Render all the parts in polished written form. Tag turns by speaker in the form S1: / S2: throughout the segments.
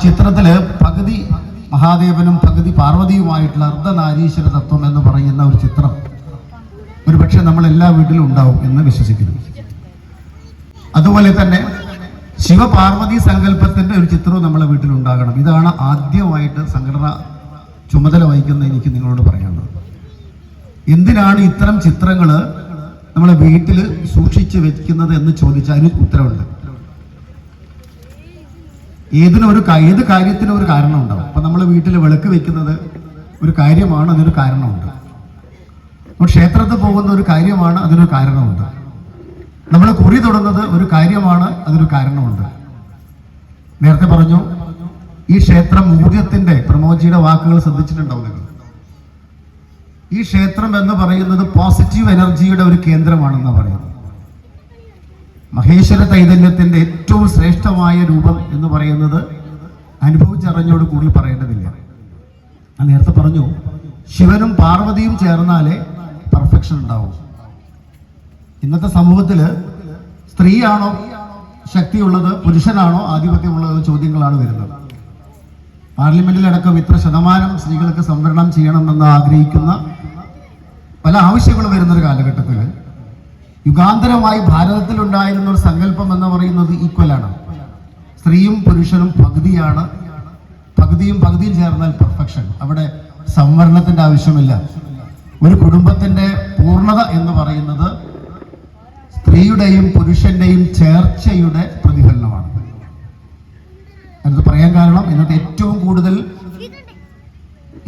S1: ചിത്രത്തില് പകുതി മഹാദേവനും പകുതി പാർവതിയുമായിട്ടുള്ള അർദ്ധനാരീശ്വര തത്വം എന്ന് പറയുന്ന ഒരു ചിത്രം ഒരുപക്ഷെ നമ്മൾ എല്ലാ വീട്ടിലും ഉണ്ടാവും എന്ന് വിശ്വസിക്കുന്നു. അതുപോലെ തന്നെ ശിവപാർവതി സങ്കല്പത്തിന്റെ ഒരു ചിത്രവും നമ്മളെ വീട്ടിലുണ്ടാകണം. ഇതാണ് ആദ്യമായിട്ട് സംഘടന ചുമതല വഹിക്കുന്ന എനിക്ക് നിങ്ങളോട് പറയാനുള്ളത്. എന്തിനാണ് ഇത്തരം ചിത്രങ്ങൾ നമ്മളെ വീട്ടിൽ സൂക്ഷിച്ചു വെക്കുന്നത് എന്ന് ചോദിച്ചാൽ അതിന് ഉത്തരവുണ്ട്. ഏത് കാര്യത്തിനും ഒരു കാരണം ഉണ്ടാവും. അപ്പൊ നമ്മൾ വീട്ടിൽ വിളക്ക് വെക്കുന്നത് ഒരു കാര്യമാണ്, അതിനൊരു കാരണമുണ്ട്. നമ്മൾ ക്ഷേത്രത്തിൽ പോകുന്ന ഒരു കാര്യമാണ്, അതിനൊരു കാരണമുണ്ട്. നമ്മൾ കുറി തൊടുന്നത് ഒരു കാര്യമാണ്, അതിനൊരു കാരണമുണ്ട്. നേരത്തെ പറഞ്ഞു ഈ ക്ഷേത്രം മൂല്യത്തിന്റെ പ്രമോജിയുടെ വാക്കുകൾ ശ്രദ്ധിച്ചിട്ടുണ്ടാവും നിങ്ങൾ. ഈ ക്ഷേത്രം എന്ന് പറയുന്നത് പോസിറ്റീവ് എനർജിയുടെ ഒരു കേന്ദ്രമാണെന്ന് പറയുന്നത്. മഹേശ്വര ചൈതന്യത്തിന്റെ ഏറ്റവും ശ്രേഷ്ഠമായ രൂപം എന്ന് പറയുന്നത് അനുഭവിച്ചറിഞ്ഞോട് കൂടി പറയേണ്ടതില്ല. ഞാൻ നേരത്തെ പറഞ്ഞു ശിവനും പാർവതിയും ചേർന്നാലേ പെർഫെക്ഷൻ ഉണ്ടാവും. ഇന്നത്തെ സമൂഹത്തില് സ്ത്രീയാണോ ശക്തിയുള്ളത്, പുരുഷനാണോ ആധിപത്യമുള്ളത് ചോദ്യങ്ങളാണ് വരുന്നത്. പാർലമെന്റിലടക്കം ഇത്ര ശതമാനം സ്ത്രീകൾക്ക് സംവരണം ചെയ്യണമെന്ന് ആഗ്രഹിക്കുന്ന പല ആവശ്യങ്ങൾ വരുന്നൊരു കാലഘട്ടത്തിൽ യുഗാന്തരമായി ഭാരതത്തിൽ ഉണ്ടായിരുന്ന ഒരു സങ്കല്പം എന്ന് പറയുന്നത് ഈക്വലാണ്. സ്ത്രീയും പുരുഷനും പകുതിയാണ്, പകുതിയും ചേർന്നാൽ പെർഫെക്ഷൻ. അവിടെ സംവരണത്തിന്റെ ആവശ്യമില്ല. ഒരു കുടുംബത്തിന്റെ പൂർണ്ണത എന്ന് പറയുന്നത് സ്ത്രീയുടെയും പുരുഷന്റെയും ചേർച്ചയുടെ പ്രതിഫലനമാണ്. അത് പറയാൻ കാരണം ഇന്നത്തെ ഏറ്റവും കൂടുതൽ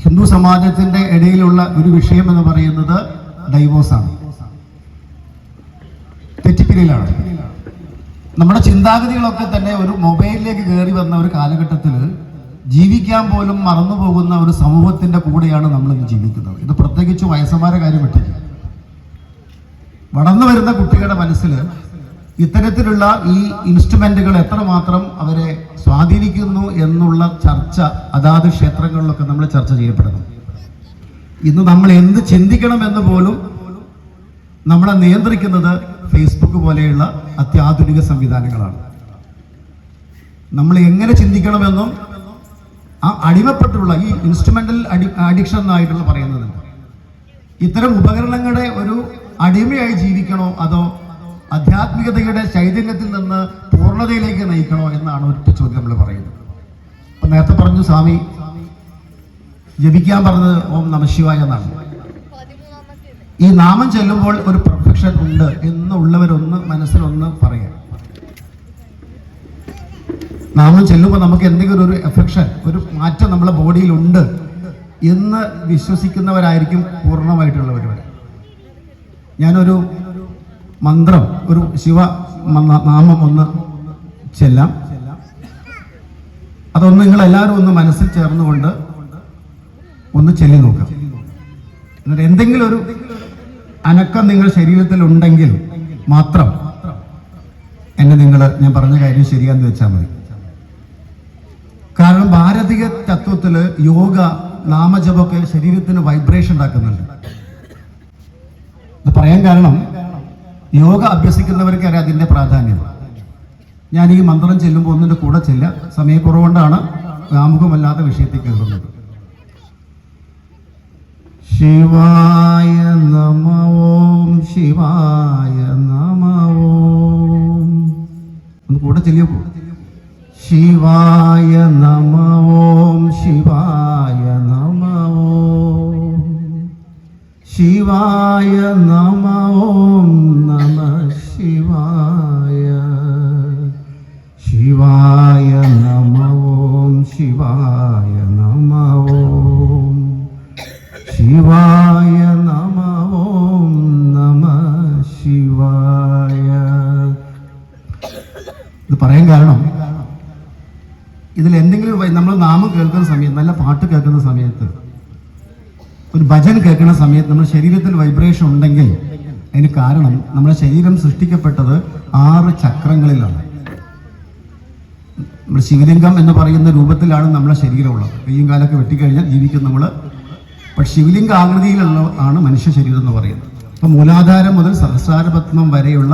S1: ഹിന്ദു സമാജത്തിന്റെ ഇടയിലുള്ള ഒരു വിഷയം എന്ന് പറയുന്നത് ഡൈവോഴ്സാണ്, തെറ്റിപ്പിരിയലാണ്. നമ്മുടെ ചിന്താഗതികളൊക്കെ തന്നെ ഒരു മൊബൈലിലേക്ക് കയറി വന്ന ഒരു കാലഘട്ടത്തിൽ ജീവിക്കാൻ പോലും മറന്നുപോകുന്ന ഒരു സമൂഹത്തിന്റെ കൂടെയാണ് നമ്മൾ ഇന്ന് ജീവിക്കുന്നത്. ഇത് പ്രത്യേകിച്ച് വയസ്സന്മാരെ കാര്യം വിട്ടില്ല. വളർന്നു വരുന്ന കുട്ടികളുടെ മനസ്സിൽ ഇത്തരത്തിലുള്ള ഈ ഇൻസ്ട്രുമെന്റുകൾ എത്രമാത്രം അവരെ സ്വാധീനിക്കുന്നു എന്നുള്ള ചർച്ച അതാത് ക്ഷേത്രങ്ങളിലൊക്കെ നമ്മൾ ചർച്ച ചെയ്യപ്പെടുന്നു. ഇന്ന് നമ്മൾ എന്ത് ചിന്തിക്കണം എന്ന് പോലും നമ്മളെ നിയന്ത്രിക്കുന്നത് ഫേസ്ബുക്ക് പോലെയുള്ള അത്യാധുനിക സംവിധാനങ്ങളാണ്. നമ്മൾ എങ്ങനെ ചിന്തിക്കണമെന്നും ആ അടിമപ്പെട്ടുള്ള ഈ ഇൻസ്ട്രുമെന്റൽ അഡിക്ഷൻ എന്നായിട്ടുള്ള പറയുന്നത് ഇത്തരം ഉപകരണങ്ങളുടെ ഒരു അടിമയായി ജീവിക്കണോ അതോ ആധ്യാത്മികതയുടെ ചൈതന്യത്തിൽ നിന്ന് പൂർണ്ണതയിലേക്ക് നയിക്കണോ എന്നാണ് ഒറ്റ ചോദ്യം നമ്മൾ പറയുന്നത്. അപ്പൊ നേരത്തെ പറഞ്ഞു സ്വാമി ജപിക്കാൻ പറഞ്ഞത് ഓം നമഃശിവായ എന്നാണ്. ഈ നാമം ചെല്ലുമ്പോൾ ഒരു പെർഫെക്ഷൻ ഉണ്ട് എന്നുള്ളവരൊന്ന് മനസ്സിലൊന്ന് പറയാം. നാമം ചെല്ലുമ്പോൾ നമുക്ക് എന്തെങ്കിലും ഒരു എഫക്ഷൻ, ഒരു മാറ്റം നമ്മളെ ബോഡിയിൽ ഉണ്ട് എന്ന് വിശ്വസിക്കുന്നവരായിരിക്കും പൂർണ്ണമായിട്ടുള്ളവർ. ഞാനൊരു മന്ത്രം, ഒരു ശിവ നാമം ഒന്ന് ചെല്ലാം. അതൊന്ന് നിങ്ങൾ എല്ലാവരും ഒന്ന് മനസ്സിൽ ചേർന്നുകൊണ്ട് ഒന്ന് ചൊല്ലി നോക്കാം. എന്നിട്ട് എന്തെങ്കിലും ഒരു അനക്കം നിങ്ങൾ ശരീരത്തിൽ ഉണ്ടെങ്കിൽ മാത്രം ഞാൻ പറഞ്ഞ കാര്യം ശരിയാന്ന് വെച്ചാൽ മതി. കാരണം ഭാരതീയ തത്വത്തില് യോഗ നാമജപമൊക്കെ ശരീരത്തിന് വൈബ്രേഷൻ ഉണ്ടാക്കുന്നുണ്ട്. ഇത് പറയാൻ കാരണം യോഗ അഭ്യസിക്കുന്നവർക്ക് അറിയാം അതിന്റെ പ്രാധാന്യം. ഞാൻ ഈ മന്ത്രം ചെല്ലുമ്പോൾ ഒന്നിന്റെ കൂടെ ചെല്ലാം. സമയക്കുറവുകൊണ്ടാണ് ആമുഖമല്ലാത്ത വിഷയത്തിൽ കയറുന്നത്. ശിവായ നമ ഓം ശിവായ നമ ഓം. ഒന്ന് കൂടെ ചെല്ലിയപ്പോ ശിവായ നമ ഓം ശിവായ നമ ഓം ശിവായ നമ ഓം നമ ശിവായ ശിവായ നമ ഓം ശിവായ നമ ഓം ശിവായ നമ ഓം നമ ശിവായ. ഇത് പറയാൻ കാരണം ഇതിൽ എന്തെങ്കിലും നമ്മൾ നാമം കേൾക്കുന്ന സമയത്ത്, നല്ല പാട്ട് കേൾക്കുന്ന സമയത്ത്, ഒരു ഭജൻ കേൾക്കുന്ന സമയത്ത് നമ്മുടെ ശരീരത്തിൽ വൈബ്രേഷൻ ഉണ്ടെങ്കിൽ അതിന് കാരണം നമ്മുടെ ശരീരം സൃഷ്ടിക്കപ്പെട്ടത് 6 ചക്രങ്ങളിലാണ്. നമ്മുടെ ശിവലിംഗം എന്ന് പറയുന്ന രൂപത്തിലാണ് നമ്മുടെ ശരീരമുള്ളത്. കയ്യും കാലൊക്കെ വെട്ടിക്കഴിഞ്ഞാൽ ജീവിക്കും നമ്മൾ. പക്ഷെ ശിവലിംഗ ആകൃതിയിലുള്ള ആണ് മനുഷ്യ ശരീരം എന്ന് പറയുന്നത്. അപ്പൊ മൂലാധാരം മുതൽ സഹസ്രാരപത്മം വരെയുള്ള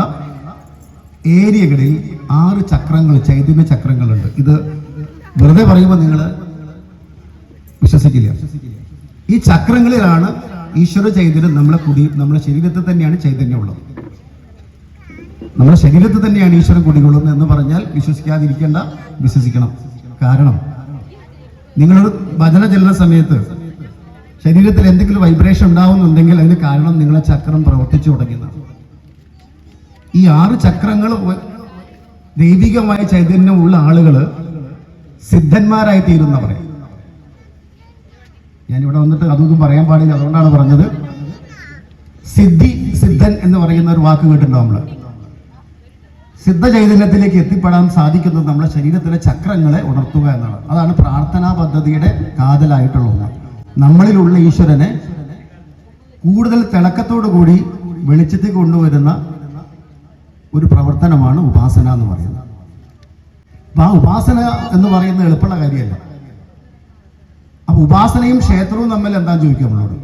S1: ഏരിയകളിൽ 6 ചക്രങ്ങൾ, ചൈതന്യ ചക്രങ്ങളുണ്ട്. ഇത് വെറുതെ പറയുമ്പോൾ നിങ്ങൾ വിശ്വസിക്കില്ല. ഈ ചക്രങ്ങളിലാണ് ഈശ്വര ചൈതന്യം നമ്മുടെ ശരീരത്തിൽ തന്നെയാണ് ചൈതന്യമുള്ളത്. നമ്മുടെ ശരീരത്തിൽ തന്നെയാണ് ഈശ്വരൻ കുടികൊള്ളുന്നത് എന്ന് പറഞ്ഞാൽ വിശ്വസിക്കാതിരിക്കേണ്ട, വിശ്വസിക്കണം. കാരണം നിങ്ങളൊരു ഭജന ചെല്ലുന്ന സമയത്ത് ശരീരത്തിൽ എന്തെങ്കിലും വൈബ്രേഷൻ ഉണ്ടാവുന്നുണ്ടെങ്കിൽ അതിന് കാരണം നിങ്ങളെ ചക്രം പ്രവർത്തിച്ചു തുടങ്ങുന്നതാണ്. ഈ 6 ചക്രങ്ങൾ ദൈവികമായ ചൈതന്യമുള്ള ആളുകൾ സിദ്ധന്മാരായി തീരുന്നവരെ. ഞാനിവിടെ വന്നിട്ട് അതൊന്നും പറയാൻ പാടില്ല, അതുകൊണ്ടാണ് പറഞ്ഞത്. സിദ്ധൻ എന്ന് പറയുന്ന ഒരു വാക്ക് കേട്ടിട്ടുണ്ടോ നമ്മൾ? സിദ്ധ ചൈതന്യത്തിലേക്ക് എത്തിപ്പെടാൻ സാധിക്കുന്നത് നമ്മുടെ ശരീരത്തിലെ ചക്രങ്ങളെ ഉണർത്തുക എന്നാണ്. അതാണ് പ്രാർത്ഥനാ പദ്ധതിയുടെ കാതലായിട്ടുള്ള ഒന്ന്. നമ്മളിലുള്ള ഈശ്വരനെ കൂടുതൽ തിളക്കത്തോടു കൂടി വെളിച്ചത്തിൽ കൊണ്ടുവരുന്ന ഒരു പ്രവർത്തനമാണ് ഉപാസന എന്ന് പറയുന്നത്. അപ്പൊ ആ ഉപാസന എന്ന് പറയുന്നത് എളുപ്പമുള്ള കാര്യമല്ല. അപ്പൊ ഉപാസനയും ക്ഷേത്രവും തമ്മിൽ എന്താ ചോദിക്കുക നമ്മളോട്?